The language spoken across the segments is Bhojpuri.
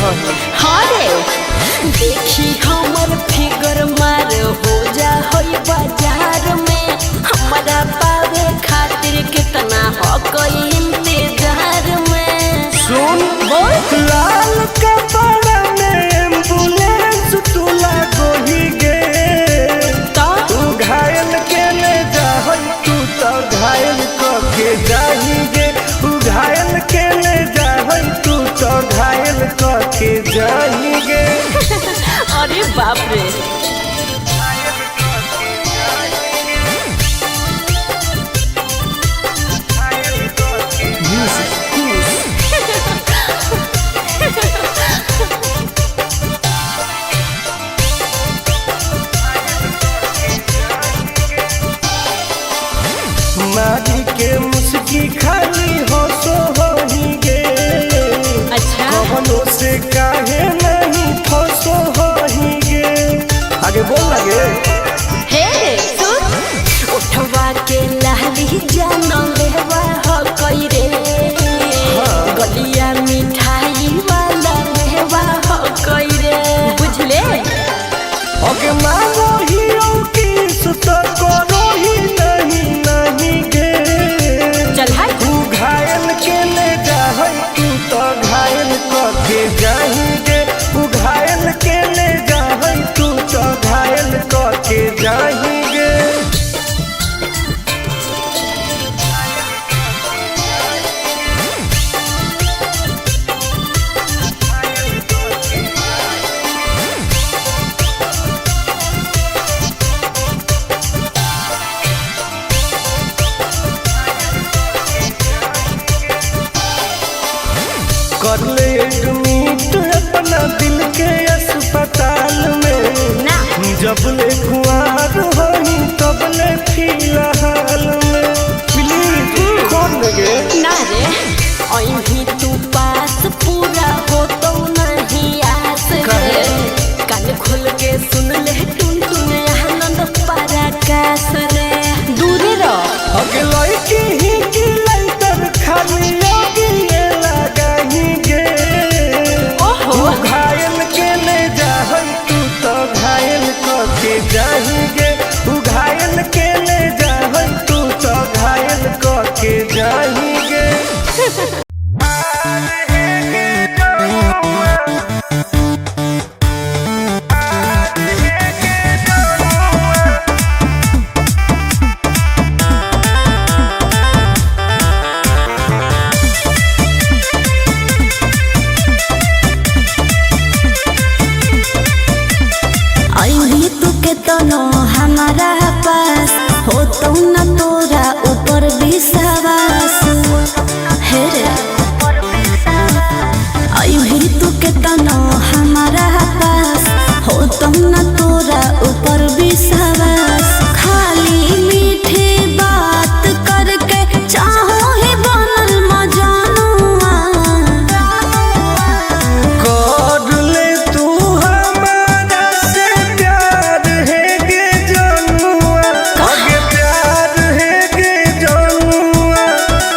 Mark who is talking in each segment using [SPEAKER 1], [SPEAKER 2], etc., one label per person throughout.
[SPEAKER 1] हाँ रे देखी हमर फिगर मार हो जा होई बाजार में हमारा पावे खातिर कितना हो कोई इंतजार में।
[SPEAKER 2] सुन
[SPEAKER 1] बोल
[SPEAKER 2] लाल कपड़ा में एम्बुलेंस तुला गोही गे
[SPEAKER 1] तो
[SPEAKER 2] तू घायल के ले जा तू तो घायल के जाही गे तू घायल के ले जा तू तो घायल के जाही गे।
[SPEAKER 1] अरे बाप रे
[SPEAKER 2] मारी के मुस्की खाली हो सो होही गे।
[SPEAKER 1] अच्छा
[SPEAKER 2] कवनो से काहे नहीं फसो होही गे। आगे बोल लगे
[SPEAKER 1] हे सुन उठवा के लाली जानो लेवा हो कोई रे गलिया मिठाई वाला लेवा हो कोई रे बुझले।
[SPEAKER 2] ओके मारो हीरो की सुतो करो ही नहीं गे।
[SPEAKER 1] चल हाय
[SPEAKER 2] तू घायल के ले जा तू तो घायल के जाही गे। तू घायल के ले जा तू तो घायल के जाही गे। कर ले एडमिट अपना दिल के अस्पताल में
[SPEAKER 1] ना
[SPEAKER 2] जब ले खुआर होही तब ले फिलहाल में प्लीज कर लगे
[SPEAKER 1] ना रे अभी तू पास पूरा हो तो नहीं आस रे कान खोल के सुन ले टुन टुन आनंद पराकाश रे दूरी रह
[SPEAKER 2] अगे लड़की ही की लाइटर खाली लगी लगाही गे।
[SPEAKER 1] ओहो
[SPEAKER 2] तू घायल के ले जा तू तो घायल के जाही गे। तू घायल के ले जा तू तो घायल के जाही गे।
[SPEAKER 1] अभी तू के तनो हमारा पास हो तो न तोरा ऊपर विश्वास हे रे अभी तू के तनो हमारा पास हो तो न तोरा ऊपर विश्वास खाली मीठी बात करके चाहो ही बनल मजानुआ
[SPEAKER 2] कर ले तू हमारा से प्यार है गे जनुआ। आगे प्यार है गे जनुआ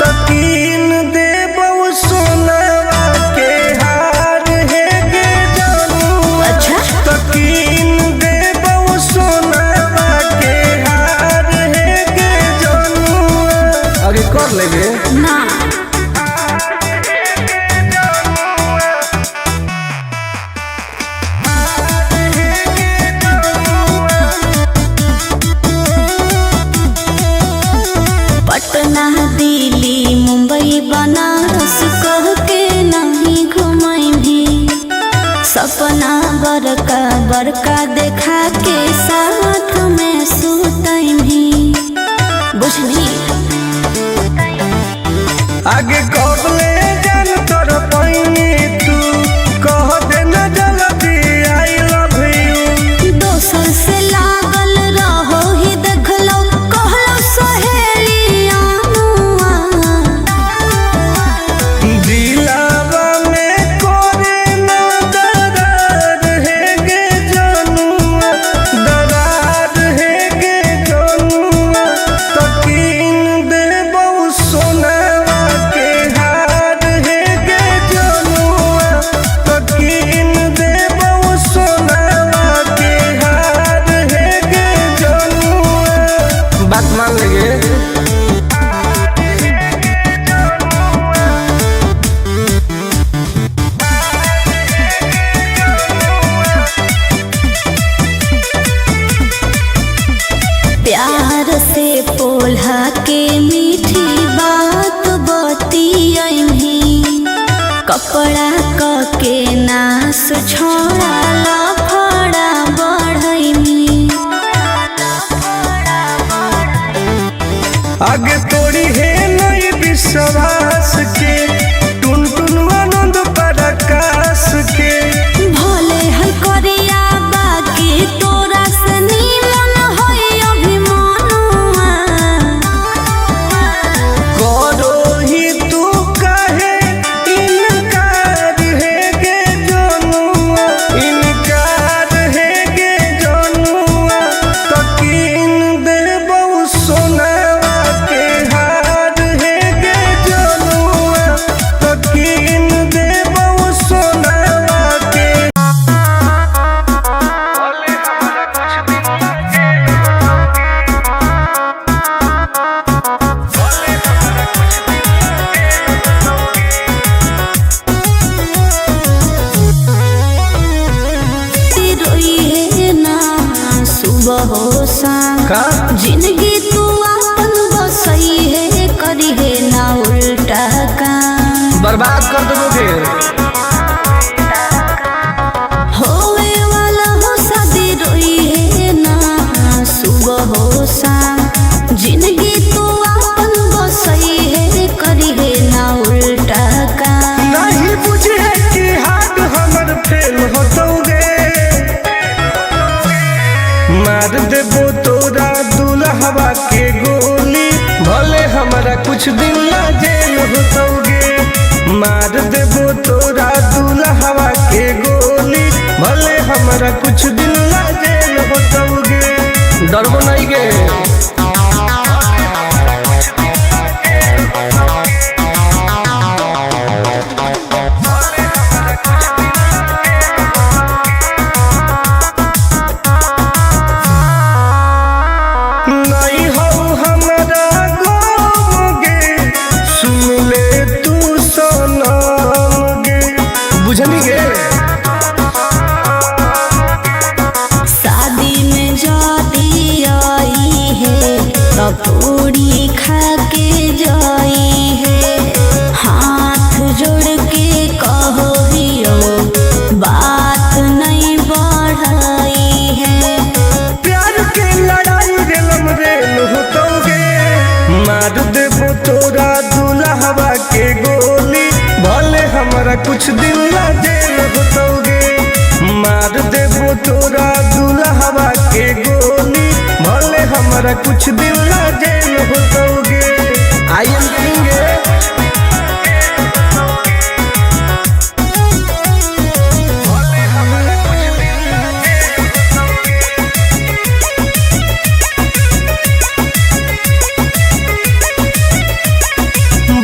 [SPEAKER 2] तो कीन देबो सोनावा के हार है गे जनुआ।
[SPEAKER 1] अच्छा
[SPEAKER 2] तो कीन देबो सोनावा के हार है गे जनुआ। आगे कर लेगे
[SPEAKER 1] ना पटना दिल्ली मुंबई बनारस कह के नहीं घुमाई भी सपना बड़का बड़का देखा के साथ में सुतई भी बुझली।
[SPEAKER 2] आगे कब ले जान तोर पैनी तू कह दे न जल्दी आई लव यू।
[SPEAKER 1] दोसर से लागल रहो ही देखलो कहलो सहेलिया
[SPEAKER 2] दिलावा में कोरे न दरार है गे जनुआ। दरार
[SPEAKER 3] कपड़ा के नाश छोड़ा लफड़ा बढ़ैनी
[SPEAKER 2] आगे तोड़ी है नई विश्वास के टुन टुन आनंद पराकाश के
[SPEAKER 3] भले है करिया बाकी तोरा से नीमन है अभिमानुआ
[SPEAKER 2] करो ही तू कहे इनकार है गे जनुआ इनकार है गे जनुआ तकीन दे बहु सोनावा के हार है गे जनुआ तकीन दे बहु सोनावा के
[SPEAKER 3] रोई है ना सुबह हो शाम
[SPEAKER 2] का
[SPEAKER 3] जिंदगी तू अपन बसई है करी है ना उल्टा काम
[SPEAKER 2] बर्बाद कर दोगे
[SPEAKER 3] होवे वाला हो शादी रोई है ना सुबह हो शाम जिंदगी तू अपन बसई है करी है ना उल्टा काम
[SPEAKER 2] नहीं बुझे कि हाथ हमर फेल होतोगे मार देबो तोरा दुल्हवा के गोली भले हमारा कुछ दिन ला जेल होतोगे मार देबो तोरा दुल्हवा के गोली भले हमारा कुछ दिन ला जेल होतोगे डरबो नहीं गे नहीं हो हमरा गम गे सुन ले तू सनम गे बुझनी गे
[SPEAKER 3] शादी में जाती आई है तो पूरी खा के जाई है हाथ जोड़ के कहो हियो बात नहीं बढ़ाई है
[SPEAKER 2] प्यार के लड़ाई रेलम रेल होतोगे मार देबो तोरा दुल्हवा के गोली भले हमारा कुछ दिन ला जेल होतोगे मार देबो तोरा दुल्हवा के गोली भले हमारा कुछ दिन ला जेल होतोगे आई एम किंग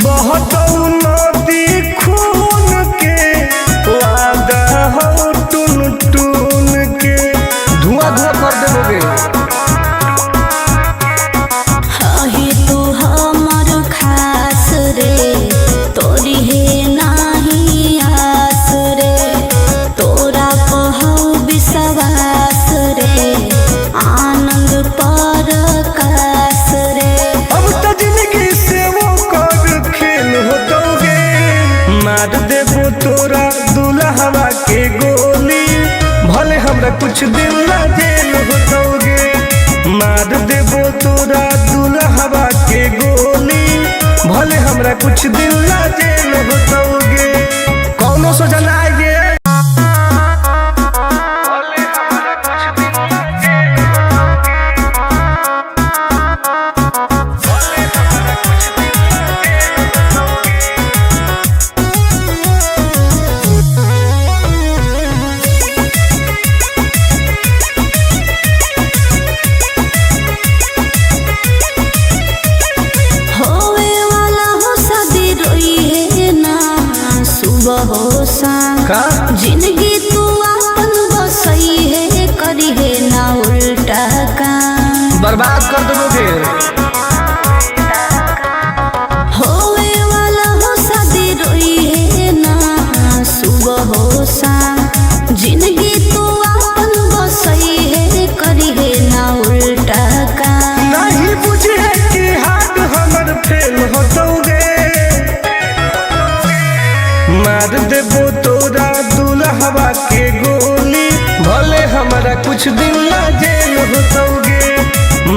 [SPEAKER 2] बहुत नदी खून के वादा हो टुन टुन के धुआं धुआं कर देबोगे
[SPEAKER 3] ही तू हमर खास रे तोरी है नाही आस रे तोरा पहौ विश्वास रे आनंद परकाश रे
[SPEAKER 2] अब तो जिंदगी से वो कर खेल होतोगे मार देबो तोरा दुल्हवा के गोली भले हमरा कुछ दिन ला जेल होतोगे मार देबो तोरा दुल्हवा के गोली भले हमरा कुछ दिन ला जेल होतोगे कौनो सजा ना आएगे
[SPEAKER 3] होवे वाला हो शादी रोई है ना सुबह हो शाम
[SPEAKER 2] का
[SPEAKER 3] जिंदगी तू अपन बसई है करी है ना उल्टा काम
[SPEAKER 2] बर्बाद कर दोगे
[SPEAKER 3] होवे वाला हो शादी रोई है ना सुबह हो शाम जिंदगी तू अपन बसई है करी है ना उल्टा काम
[SPEAKER 2] नहीं बुझे कि हाथ हमर फेल होतोगे मार देबो तोरा दुल्हवा के गोली, भले हमारा कुछ दिन ला जेल होतोगे।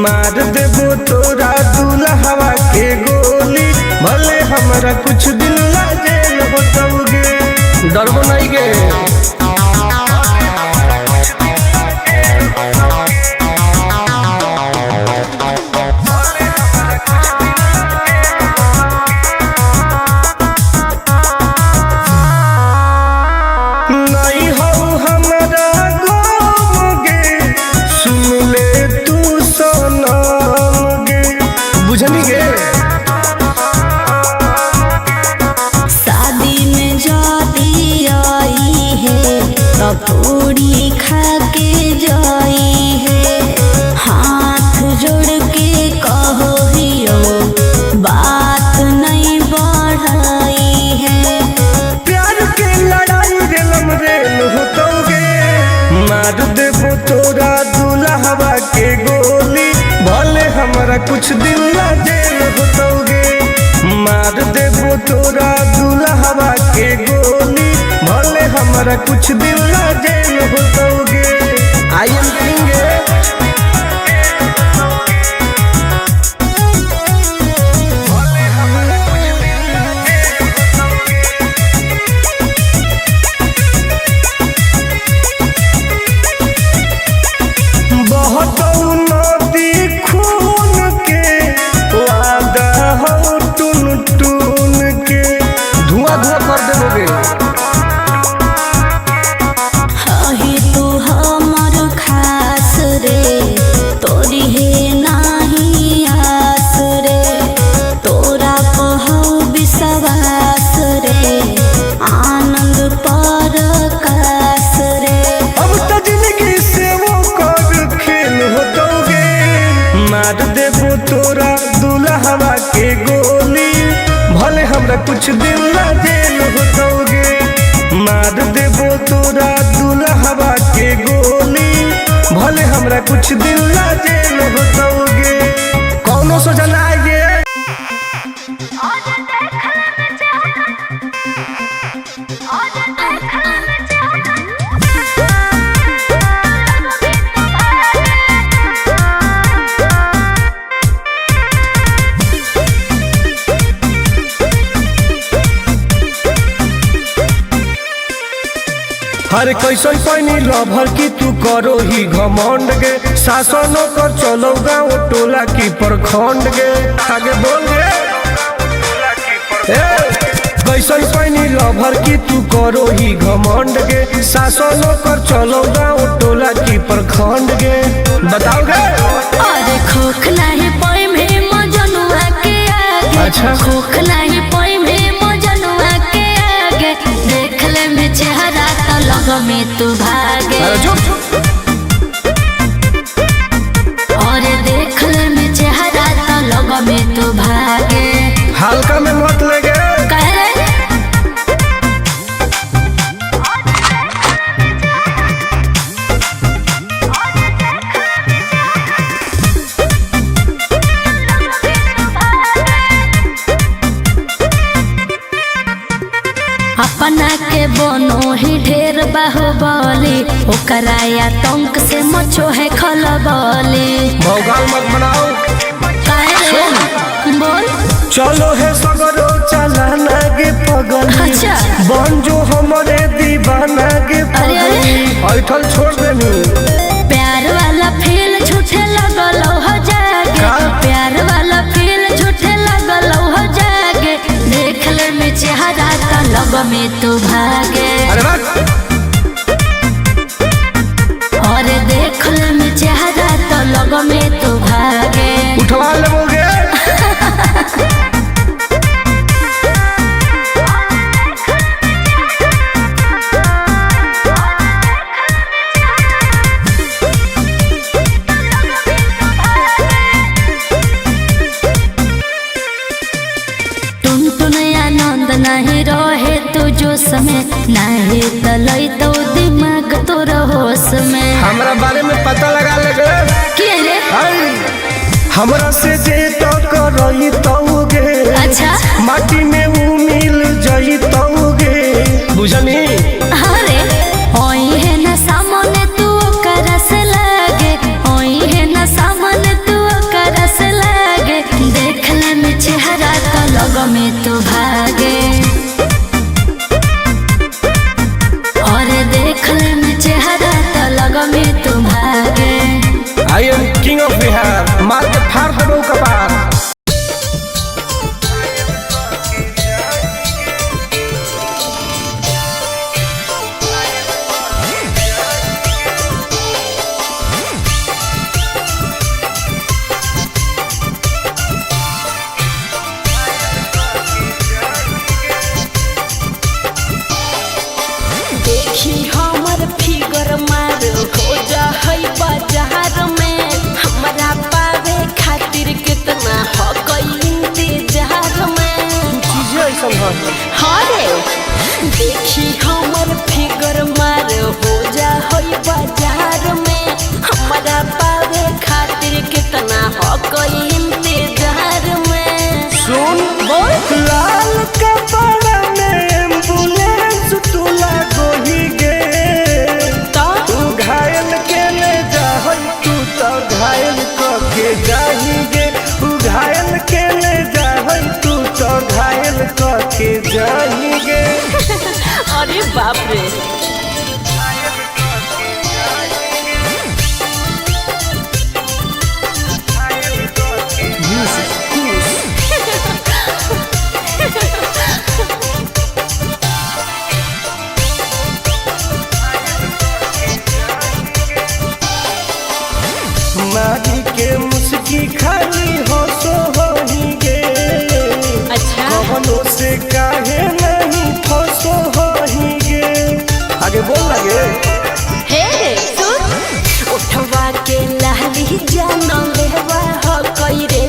[SPEAKER 2] मार देबो तोरा दुल्हवा के गोली, भले हमारा कुछ दिन ला जेल होतोगे। डरबो नहीं गे।
[SPEAKER 3] शादी में जाती आई है तो पूरी खा के जाई है। हाथ जोड़ के कहो हियो बात नहीं बढ़ाई है।
[SPEAKER 2] प्यार के लड़ाई रेलम रेल होतोगे। मार देबो तोरा दुल्हवा के गोली, भले हमारा कुछ दिन ला जेल होतोगे। मार देबो तोरा दुल्हवा के गोली, भले हमारा कुछ दिन ला जेल होतोगे। आई एम करेंगे। मार देबो तोरा दुल्हवा के गोली, भले हमरा कुछ दिन ला जेल होतोगे। मार देबो तोरा दुल्हवा के गोली, भले हमरा कुछ दिन ला जेल होतोगे। कौनो सजा ना आए। हर कैसन पैनी लभर की तू करो ही घमंड गे। शासनों कर चलो गाँव टोला की प्रखंड गे। आगे बोल गे। कैसन पैनी लभर की तू करो ही घमंड गे। शासनों कर चलो गाँव टोला की प्रखंड गे। बताओ गे।
[SPEAKER 3] अरे खोख नहीं पाई में मजनुआ के आगे।
[SPEAKER 2] अच्छा
[SPEAKER 3] खोख नहीं पाई में मजनुआ के आगे। देख ले में चेहरा लग में तू भागे। और देख ले में चेहरा तो लग में तू भागे।
[SPEAKER 2] हल्का में मत लगे।
[SPEAKER 3] कह रे अपना के बनो ही ढेर बाहुबली, ओकरा आतंक से मचो है खलबली।
[SPEAKER 2] भौकाल मत बनाओ।
[SPEAKER 3] बोल
[SPEAKER 2] चलो है सगरो चलाना गे पगली।
[SPEAKER 3] अच्छा
[SPEAKER 2] बन जो हमारे दीवाना गे पगली। ऐठल छोड़ देनी।
[SPEAKER 3] प्यार वाला फील झूठे लगल हो जागे। प्यार वाला फील झूठे लगल हो जागे। देख ले में चेहरा तो लग में तू भागे। और देख ले में चेहरा तो लग में तू भागे।
[SPEAKER 2] उठवा लोगे।
[SPEAKER 3] नहीं रहे तू जोश में, नहीं तलई तो दिमाग तोर होश में।
[SPEAKER 2] हमरा बारे में पता लगा लगे।
[SPEAKER 3] के रे
[SPEAKER 2] हमरा से जे तो करई तोगे।
[SPEAKER 3] अच्छा
[SPEAKER 2] माटी में वो मिल जाई तोगे। बुझनी
[SPEAKER 3] अरे ओई है ना सामने तू करस लागे, ओई है ना सामने तू करस लागे, देखले में चेहरा तो लोगों में तू भागे, और देखले में चेहरा तो लोगों में तू भागे।
[SPEAKER 2] I am king of Bihar, मार के फाड़ दबो कपार।
[SPEAKER 1] देखी हमर फिगर मार हो जा है बाजार में, हमरा पावे खातिर कितना हो गई इंतजार में।
[SPEAKER 2] चीजें ऐसा है
[SPEAKER 1] हाँ रे, देखी हमर फिगर मार हो जा है बाजार में, हमरा पावे खातिर कितना हो गई इंतजार में।
[SPEAKER 2] सुन
[SPEAKER 1] बोल
[SPEAKER 2] लाल कपड़ा में एम्बुलेंस तुला गोही गे,
[SPEAKER 1] तो
[SPEAKER 2] तू घायल के ले जाहई, तू तो घायल के जाही गे, तू घायल के ले जाहई, तू तो घायल के जाही गे।
[SPEAKER 1] अरे बाप रे,
[SPEAKER 2] मारी के मुस्की खाली हो सो होही गे,
[SPEAKER 1] अच्छा
[SPEAKER 2] कवनो से काहे नहीं फसो होही गे। आगे बोल लगे
[SPEAKER 1] हे सुन, उठवा के लहली जानो लेवा हो कोई रे,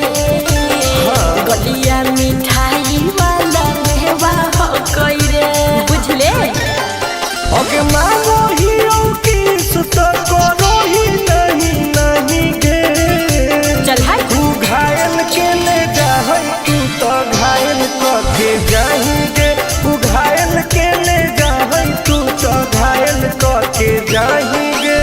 [SPEAKER 1] गलिया मिठाई वाला लेवा हो कोई रे, बुझले?
[SPEAKER 2] ओके मांगो ही किस तो करो ही नहीं गे,
[SPEAKER 1] चल हाय
[SPEAKER 2] तू घायल के ले जाहई, तू तो घायल के जाही गे, तू घायल के ले जाहई, तू तो घायल के जाही गे।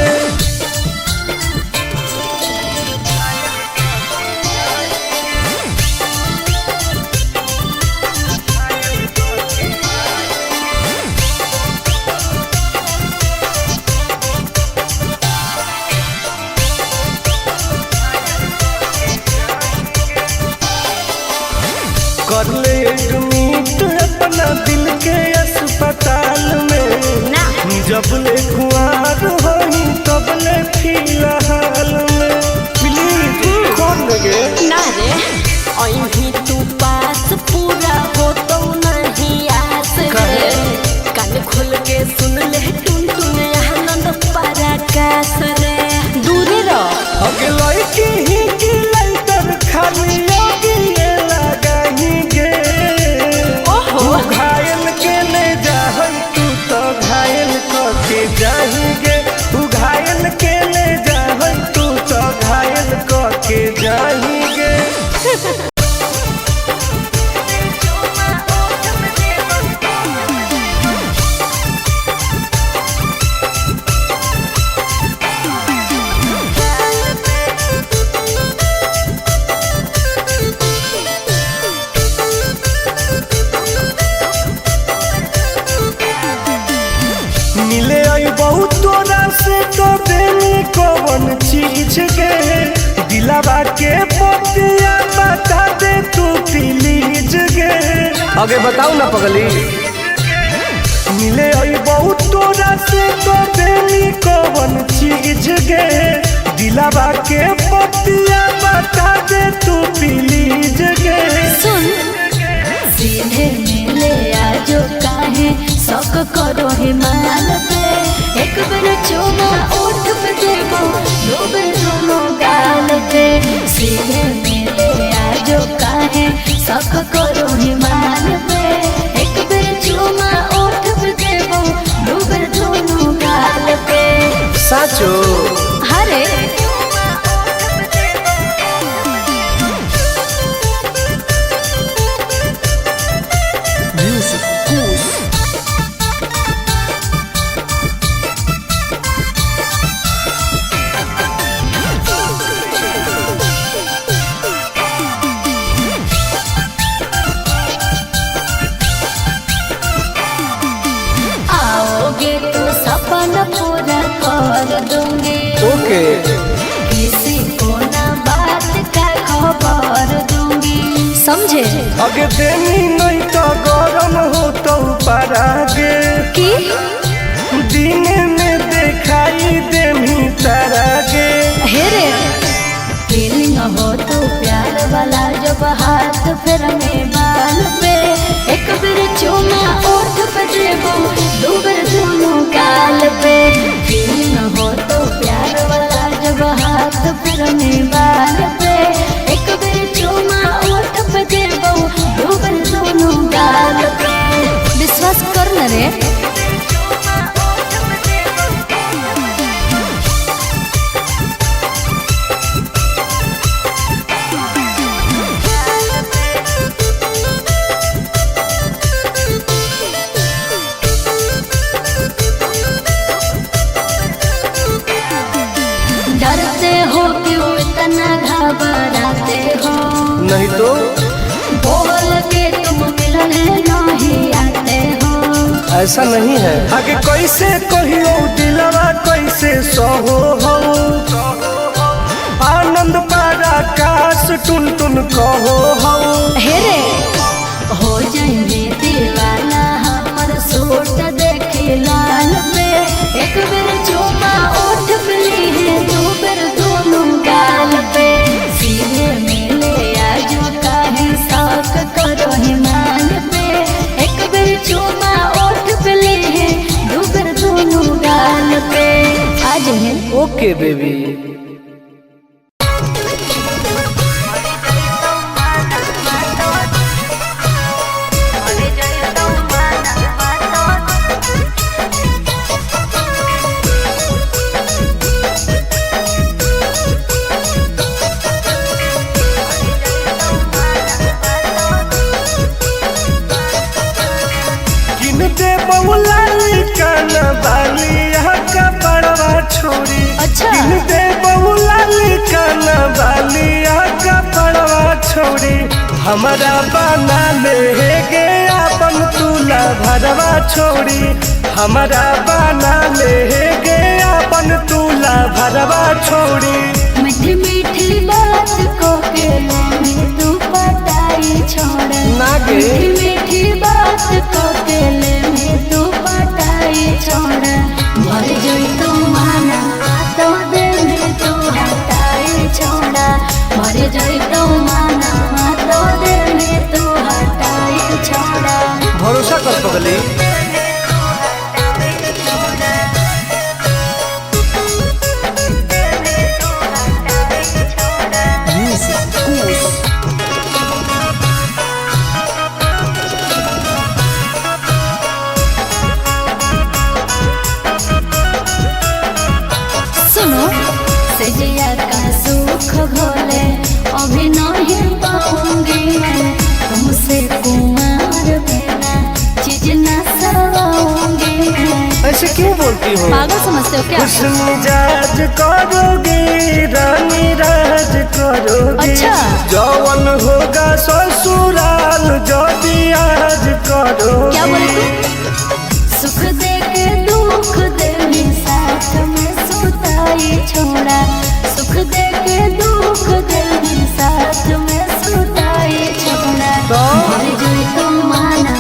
[SPEAKER 2] कर ले एडमिट अपना दिल के अस्पताल में,
[SPEAKER 1] ना
[SPEAKER 2] जब ले कुआर होही तब ले फिलहाल में, प्लीज कौन लगे
[SPEAKER 1] ना रे, अहीं तू पास पूरा हो तो नहीं आस रे, कान खोल के सुन ले टुन टुन आनंद पराकाश रे, दूर रह।
[SPEAKER 2] अगे लड़की ही की लाइटर खाली अगिए लगाही गे,
[SPEAKER 1] ओहो
[SPEAKER 2] तू घायल के ले जाहई, तू तो घायल के जाही गे, तू घायल के ले जाहई, तू तो घायल के जाही गे। मिले आई बहुत तोरा से तो देनी कौन चीज गे, दिलावा के पतिया बता दे तू प्लीज गे। आगे बताओ ना पगली, मिले आई बहुत तोरा से तो देनी कौन चीज गे, दिलावा के पतिया बता दे तू प्लीज गे।
[SPEAKER 3] सुन सीधे मिले आजो काहे शौक करो हिमाल पे, एक बार चुमा ओठ पे देबो, दो बार दोनों गाल पे, सीधे मिले आजो काहे शौक करो हिमाल पे, एक बार चुमा ओठ पे देबो, दो बार दोनों गाल पे।
[SPEAKER 2] साचो
[SPEAKER 3] हरे
[SPEAKER 2] म्यूजिक
[SPEAKER 3] पूरा कर दूंगी।
[SPEAKER 2] ओके
[SPEAKER 3] किसी को ना बात का खबर दूंगी, समझे?
[SPEAKER 2] अगे देनी नहीं तो गरम हो तो परागे
[SPEAKER 3] कि
[SPEAKER 2] दिन में दिखाई देमी तारागे।
[SPEAKER 3] हे रे फीलिंग हो तो प्यार वाला जब हाथ फिर में बाल पे एक बार चूमा ओठ पे देबो दो बार दोनों गाल पे। फीलिंग हो तो प्यार वाला जब हाथ फिर में बाल पे एक बार चूमा ओठ पे देबो दो बार दोनों गाल पे। विश्वास कर न रे। डरते हो क्यों इतना घबराते हो?
[SPEAKER 2] नहीं तो
[SPEAKER 3] बोल के तुम मिलने नहीं आते हो।
[SPEAKER 2] ऐसा नहीं है। आगे कैसे कहियो दिलवा कैसे सहो हो आनंद पारा काश टुन टुन कहो हो।
[SPEAKER 3] हे रे हो जाएंगे दीवाना हमर सूट देखे लाल पे एक बार चूमा ओठ पे है दो बार दोनों गाल पे। सीधे मिले आज काहे साक करो हिमान पे एक बार चूमा ओठ पे है दो बार दोनों गाल पे। आज है
[SPEAKER 2] ओके बेबी। छोड़ी
[SPEAKER 3] अच्छा
[SPEAKER 2] दे बहुला काना बालिया का पड़वा छोड़ी हमारा बना ले गे अपन तुला भरवा छोड़ी हमारा बना ले गे अपन तुला भरवा छोड़ी।
[SPEAKER 3] मीठी मीठी बात को के में तू पटाई छोड़
[SPEAKER 2] नागे
[SPEAKER 3] मीठी मीठी बात को के में तू पटाई छोड़। मर जोई तू माना तो दे में तू हटाई छोड़ा। मर जोई तू माना तो दे में तू हटाई छोड़ा।
[SPEAKER 2] भरोसा कर पगली।
[SPEAKER 3] सुनो सजिया का सुख घोले अभी नहीं पाऊंगी मैं तुमसे कुमार बिना चीज न सवाऊंगी मैं।
[SPEAKER 2] ऐसे क्यों बोलती हो?
[SPEAKER 3] पागल समझते हो क्या?
[SPEAKER 2] खुश मिजाज करोगी रानी राज करोगी।
[SPEAKER 3] अच्छा
[SPEAKER 2] जौवन होगा ससुराल जो आज करोगी।
[SPEAKER 3] क्या बोले तू? सुख दे के दुख दे साथ में सुताई छोड़ा। सुख दे के दुख दे साथ में सुताई छोड़ा। मर जोई तू माना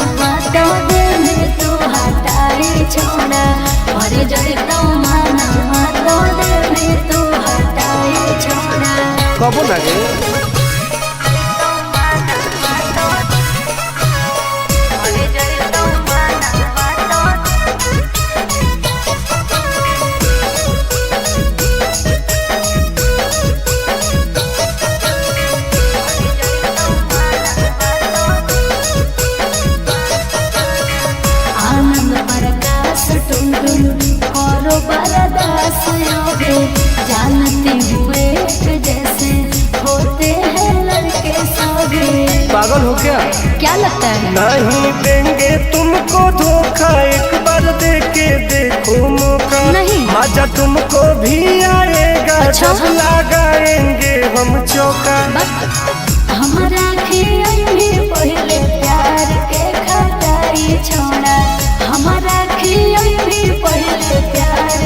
[SPEAKER 3] तो दे में तू हटाई छोड़ा। मर जोई तू माना तो दे में तू हटाई छोड़ा।
[SPEAKER 2] कब लगे
[SPEAKER 3] आनंद प्रकाश टुन टुन करो बरदास योगे जानते हुए जैसे होते हैं लड़के सभी।
[SPEAKER 2] पागल हो क्या?
[SPEAKER 3] क्या लगता है?
[SPEAKER 2] नहीं देंगे तुमको धोखा एक बार दे के देखो मौका।
[SPEAKER 3] नहीं।
[SPEAKER 2] मजा तुमको भी आएगा
[SPEAKER 3] अच्छा?
[SPEAKER 2] जब लगाएंगे हम चौका।
[SPEAKER 3] हमारा खियाई भी पहले प्यार के खटाई छोड़ा। हमारा खियाई भी पहले प्यार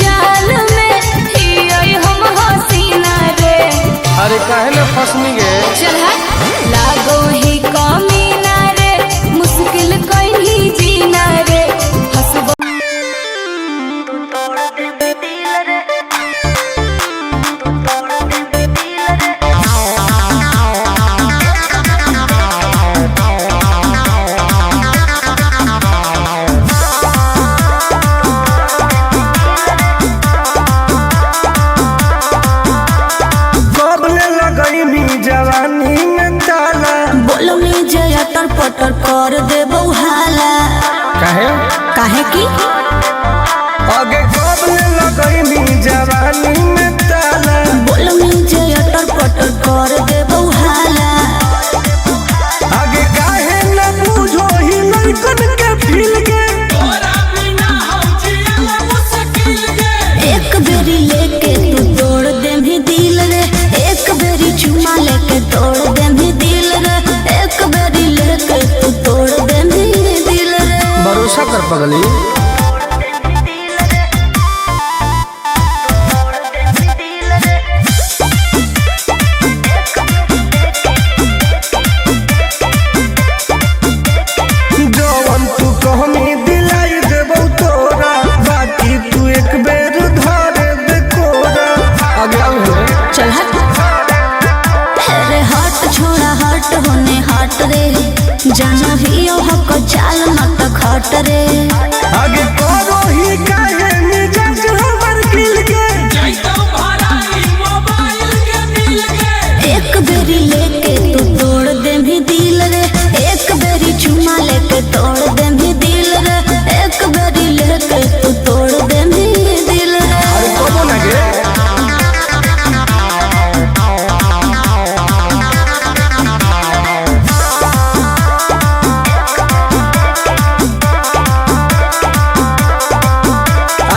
[SPEAKER 3] जाल में हियई हम हसीना रे।
[SPEAKER 2] अरे काहे न फसनी गे?
[SPEAKER 3] चल लागो ही कमीना रे, मुश्किल कहीं जीना रे। हंसबो तू तोड़ दे दिल रे, तू तोड़ दे दिल रे।
[SPEAKER 2] जवानी में ताला
[SPEAKER 3] बोलो नीचे अटर पटर कर दे बउहाला। काहे की
[SPEAKER 2] आगे कब लगैनी जवानी में ताला।
[SPEAKER 3] बोलो नीचे अटर पटर कर दे बउहाला।
[SPEAKER 2] आगे काहे न बुझो ही लड़कन के फील के।
[SPEAKER 3] एक बेरी लेके तू तोड़ दे भी दिल रे, एक बेरी चुमा लेके तोड़ दे भी दिल रे, एक बेरी लेके तू तोड़ दे भी दिल रे।
[SPEAKER 2] भरोसा कर पगली। जवन तू कहनी दिलाई देबौ तोरा, बाकी तू एक बेर धरे दे कोरा। आगे
[SPEAKER 3] चल अरे हट छोड़ा हट होने हट रे, जानो ही हक चाल मत खट रे।
[SPEAKER 2] आगे करो ही काहे मिजाज हमर खिल के।
[SPEAKER 3] एक बेरी लेके तू तोड़ दे भी दिल रे, एक बेरी चुमा लेके तोड़ दे भी दिल रे, एक बेरी लेके तू तोड़ दे भी दिल रे।
[SPEAKER 2] अरे कबो ना गे।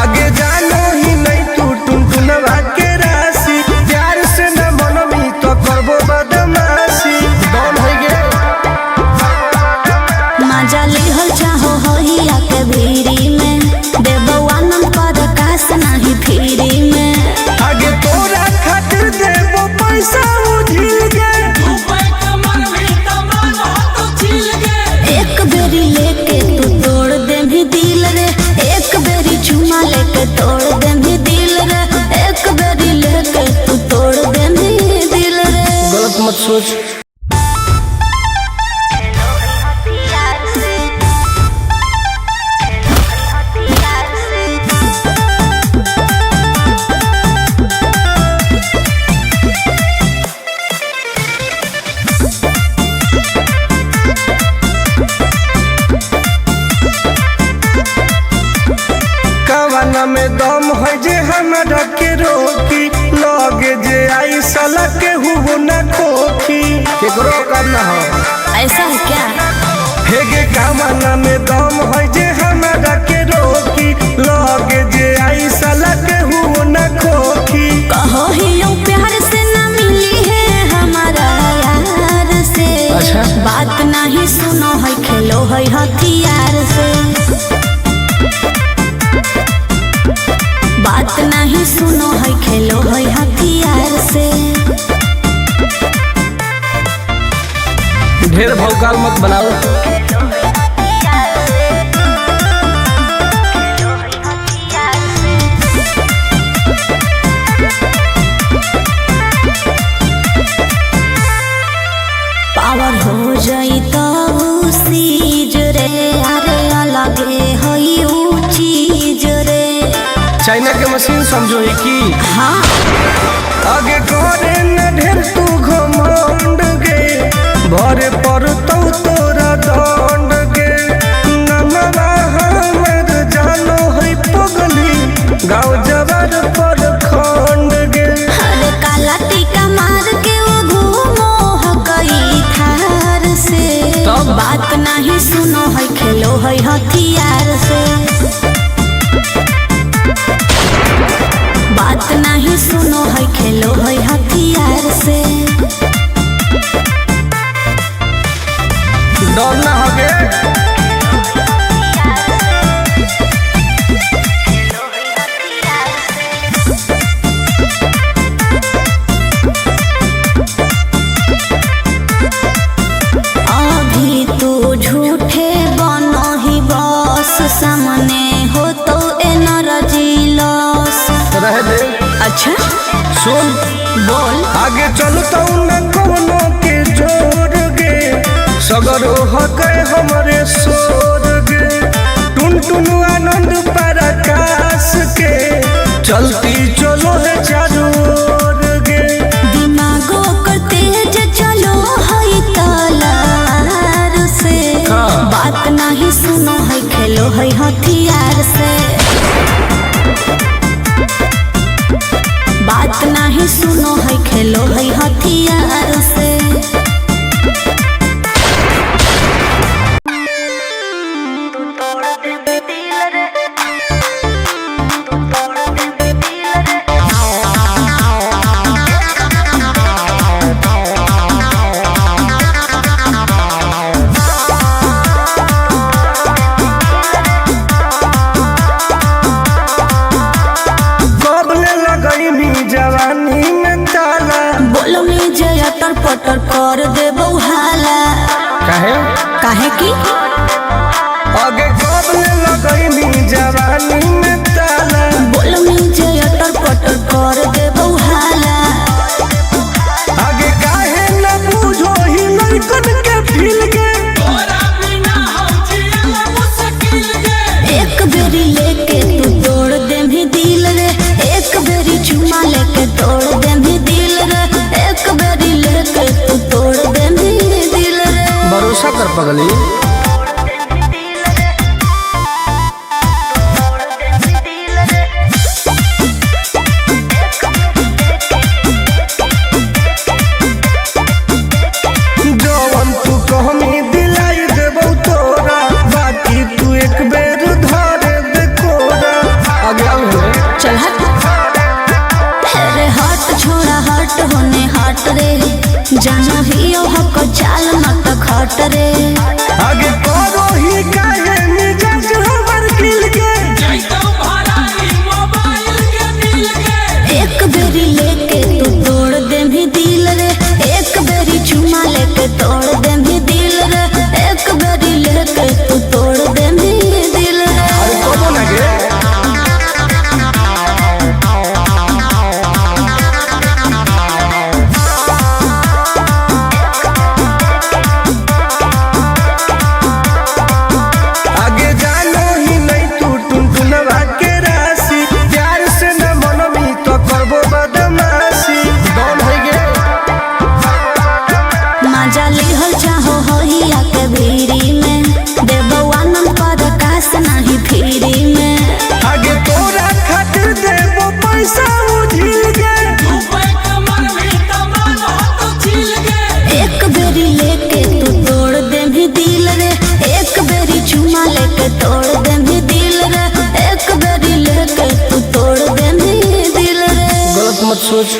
[SPEAKER 2] आगे जानो ही नहीं तू टुनटुनवा के राशि, प्यार से न मनमी तो करबो बदमाशी। डॉन हो गे।
[SPEAKER 3] मजा लिहल चाहो होइया के भीरी में, देबो आनंद पर कास नहीं फिरी में।
[SPEAKER 2] आगे तोरा खातिर देबो पैसा उझिल के।
[SPEAKER 3] एक बेरी लेके तू तोड़ दे भी दिल रे, एक बेरी चुमा लेके तोड़ दे भी दिल रे, एक बेरी लेके तू तोड़ दे भी दिल रे।
[SPEAKER 2] गलत मत सोच। कवाना में दम है जे हमरा के रोकी, लगे जे आई साला के हुबो न खोखी। केकरो करना हो
[SPEAKER 3] ऐसा है क्या?
[SPEAKER 2] हेगे कवाना में दम है जे हमरा के रोकी, लगे जे आई साला के हुबो न खोखी।
[SPEAKER 3] कहो ही यूं प्यार से ना मिली है हमारा यार से।
[SPEAKER 2] अच्छा।
[SPEAKER 3] बात नहीं सुनो है खेलो है हथियार से। बात नहीं सुनो है खेलो है हथियार से।
[SPEAKER 2] ढेर भौकाल मत बनाओ।
[SPEAKER 3] पावर हो जाई तो सीज रे, अरे अलगे हई ऊ चीज रे।
[SPEAKER 2] चाइना के मशीन समझो ही की।
[SPEAKER 3] हाँ
[SPEAKER 2] आगे करे न ढेर तू घमंड गे, भरे पर तो तोरा दंड गे। नमवा हमर जानो है पगली, गाँव जबर पर खंड गे।
[SPEAKER 3] अरे काला टीका मार के वो घूमो हकई थार से।
[SPEAKER 2] तब?
[SPEAKER 3] बात नहीं सुनो है खेलो है हथियार से। बात नहीं सुनो है खेलो है हथियार से।
[SPEAKER 2] डर ना होगे। जाए दे।
[SPEAKER 3] अच्छा
[SPEAKER 2] सुन
[SPEAKER 3] बोल।
[SPEAKER 2] आगे चलता न कोनो के जोर गे, सगरो हके हमरे सोर गे, टुन टुन आनंद पराकाश के चलती चलो है चारों ओर गे।
[SPEAKER 3] दिमागो कर तेज चलो है तलार से, बात नहीं सुनो है खेलो है हथियार से, बात नहीं सुनो है खेलो है हथियार से।
[SPEAKER 2] जवानी में ताला
[SPEAKER 3] बोलो में जया तर पटर कर दे बउहाला।
[SPEAKER 2] काहे
[SPEAKER 3] काहे की
[SPEAKER 2] आगे कबले लगई जवानी में ताला,
[SPEAKER 3] बोलो में जया तर पटर कर दे बउहाला।
[SPEAKER 2] आगे काहे न बुझो ही लड़कन के फील के,
[SPEAKER 3] एक बेरी लेके तू तोड़ दे भी दिल रे, एक बेरी चुमा लेके तोड़ दे भी दिल रे, एक बेरी लेके तू तोड़ दे भी दिल रे।
[SPEAKER 2] भरोसा कर पगली। जवन तू कहमी दिलाई देबो तोरा, बाकी तू एक बेर धारे दे कोरा। आगे आओ
[SPEAKER 3] चल हट अरे हट छोड़ा हट होने हट रे, जानो ही ओ हक चाल मत खट रे।
[SPEAKER 2] आगे करो ही काहे मिजाज हमर खिल के,
[SPEAKER 3] एक बेरी लेके तू तोड़ दे भी दिल रे, एक बेरी चुमा लेके तोड़ दे भी दिल रे, एक बेरी लेके तू तोड़ दे भी दिल रे।
[SPEAKER 2] अरे कबो ना गे आगे जानो ही नहीं तू टुनटुनवा के राशि, प्यार से न मनमी तो करबो बदमाशी। दौड़ है गे
[SPEAKER 3] मजा लिहल चाहो होइया के भीरी में, देबो आनंद पर कास नहीं फिरी में।
[SPEAKER 2] आगे तोरा खातिर देबो पैसा उझिल गे,
[SPEAKER 3] एक बेरी लेके तू तोड़ दे भी दिल रे, एक बेरी चुमा लेके तोड़ दे भी दिल रे, एक बेरी लेके तू तोड़ दे भी दिल रे।
[SPEAKER 2] गलत मत सोच।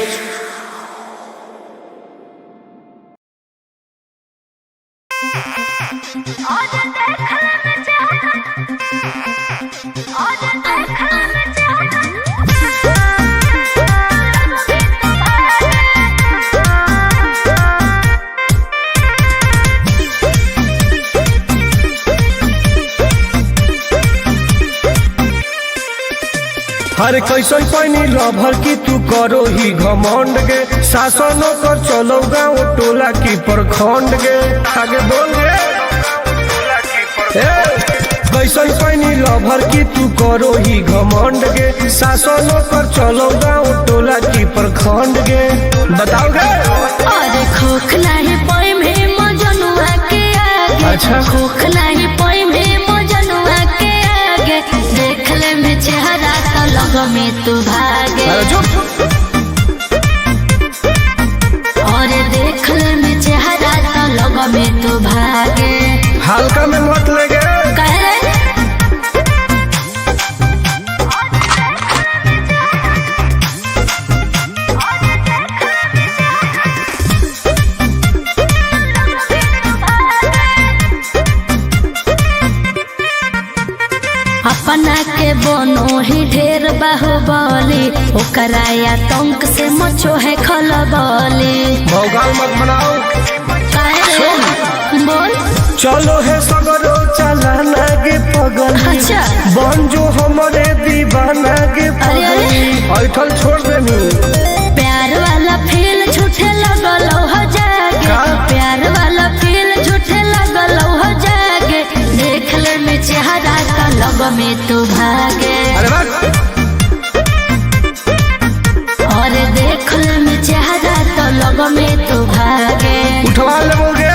[SPEAKER 2] हर कैसन पानी लभर की तू करो ही घमंड गे, शासनों कर चलो गाँव टोला की प्रखंड गे। आगे बोल गे कैसन पानी लभर की तू करो ही घमंड गे, शासनों कर चलो गाँव टोला की प्रखंड गे। बताओ गे
[SPEAKER 3] अरे खोखला है पाई में मजनुआ के आगे,
[SPEAKER 2] अच्छा
[SPEAKER 3] खोखला है पाई में मजनुआ के आगे, देख ले में चेहरा तो लग में तू भागे।
[SPEAKER 2] अरे चुप
[SPEAKER 3] और देख ले में चेहरा तो लग में तू भागे।
[SPEAKER 2] हल्का में मत लगे
[SPEAKER 3] कह रहे अपना के बनो ही ढेर बाहुबली, ओकरा आतंक से मचो है खलबली।
[SPEAKER 2] भौकाल मत बनाओ।
[SPEAKER 3] बोल
[SPEAKER 2] चलो है सगरो चलाना गे पगल,
[SPEAKER 3] अच्छा
[SPEAKER 2] बन जो हमारे दीवाना गे
[SPEAKER 3] अरे
[SPEAKER 2] पगल। ऐठल छोड़ देनी।
[SPEAKER 3] प्यार वाला फील झूठे लगल हो जागे
[SPEAKER 2] का?
[SPEAKER 3] प्यार वाला फील झूठे लगल हो जागे देख ले में चेहरा का लग में तू भागे
[SPEAKER 2] अरे बात
[SPEAKER 3] और देख ले में चेहरा तो लग में तू भागे
[SPEAKER 2] उठवा लोगे।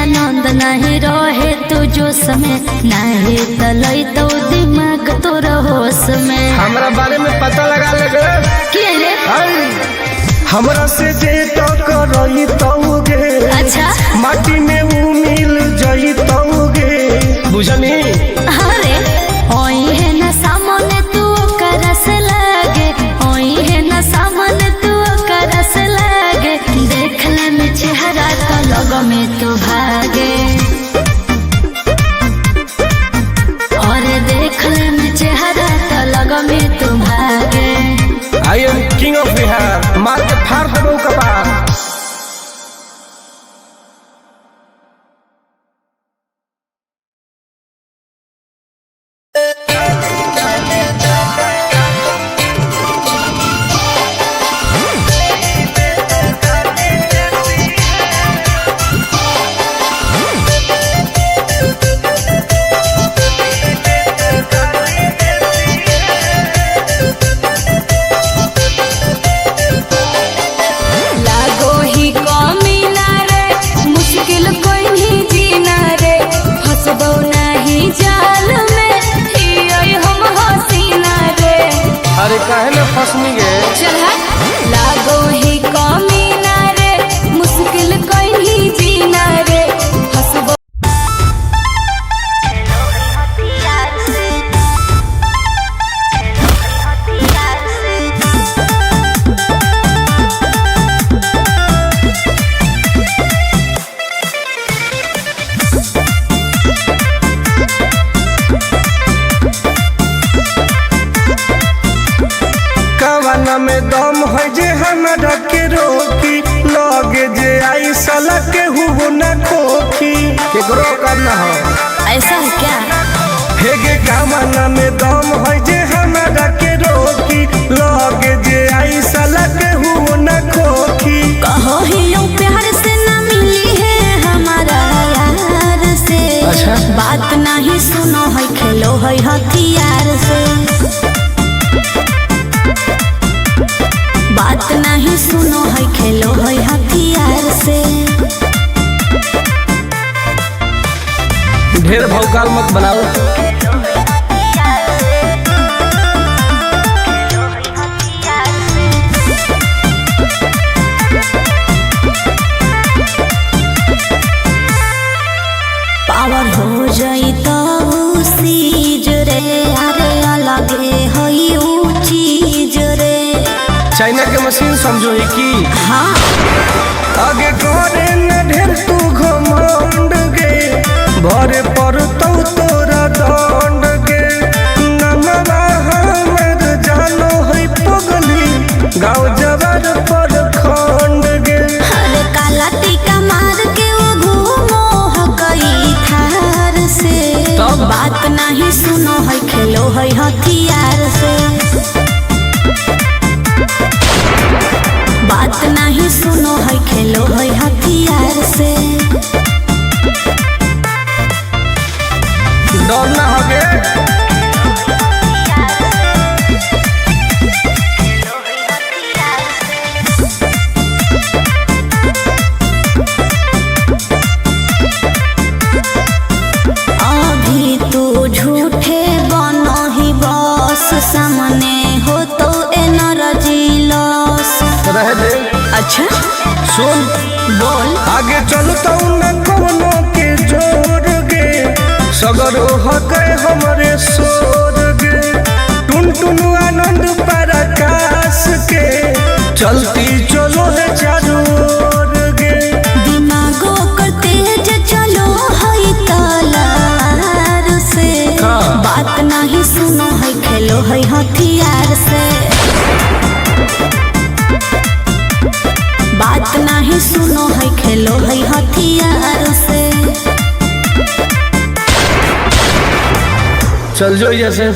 [SPEAKER 3] आनंद नहीं रहे तू जो समय नहीं तलई तो दिमाग तो होश में
[SPEAKER 2] हमरा बारे में पता लगा लगे
[SPEAKER 3] के रे
[SPEAKER 2] हमरा से जे तो करई तौगे
[SPEAKER 3] अच्छा
[SPEAKER 2] माटी में उ मिल जई तौगे बुझनी।
[SPEAKER 3] अरे ओई है ना सामने तू करस लागे ओई है ना सामने तू करस लागे देख ले में चेहरा तो लग में तू भागे और देख ले में चेहरा तो लग में तू भागे
[SPEAKER 2] I am king of Bihar मार के फाड़ देबो कपार। अरे काहे न फसनी गे
[SPEAKER 3] चल लागो ही कमीना रे मुश्किल कोई नहीं जीना रे हंसबो
[SPEAKER 2] कवाना में दम है जे हमरा के रोकी लगे जे आई साला के हुबो न खोखी केकरो करना हो
[SPEAKER 3] ऐसा है क्या
[SPEAKER 2] हे गे कवाना में दम है जे हमरा के रोकी लगे जे आई साला के हुबो न खोखी
[SPEAKER 3] कहो ही यूं प्यार से ना मिली है हमारा यार से
[SPEAKER 2] अच्छा।
[SPEAKER 3] बात नहीं सुनो है खेलो है हथियार से बात नहीं सुनो है खेलो है हथियार से
[SPEAKER 2] ढेर भौकाल मत बनाओ।
[SPEAKER 3] पावर हो जाई तो सीज रे अरे अलगे हई ऊ चीज रे
[SPEAKER 2] चाइना के मशीन समझो ही की
[SPEAKER 3] हाँ
[SPEAKER 2] आगे करे न ढेर तू घमंड गे भरे पर तो तोरा दंड गे नमवा हमर जानो है पगली गाँव जवार पर खंड गे
[SPEAKER 3] अरे काला टीका मार के वो घूमो हकई थार से
[SPEAKER 2] तब?
[SPEAKER 3] बात नहीं सुनो है खेलो है हथियार से बात नहीं सुनो है खेलो है हथियार से
[SPEAKER 2] डर ना होगे
[SPEAKER 3] अभी तू झूठे बनो ही बस सामने हो तो एनर्जी लॉस
[SPEAKER 2] रह दे।
[SPEAKER 3] अच्छा
[SPEAKER 2] सुन
[SPEAKER 3] बोल
[SPEAKER 2] आगे चलता न कोनो के जोर गे सगर हके हमरे सोर गे टुन टुन आनंद पराकाश के चलती चलो है चारू ओर गे
[SPEAKER 3] दिमागो कर तेज चलो है तलार से
[SPEAKER 2] हाँ।
[SPEAKER 3] बात नहीं सुनो है हथियार से। बात नहीं सुनो है खेलो है हथियार से।
[SPEAKER 2] चल जो जैसे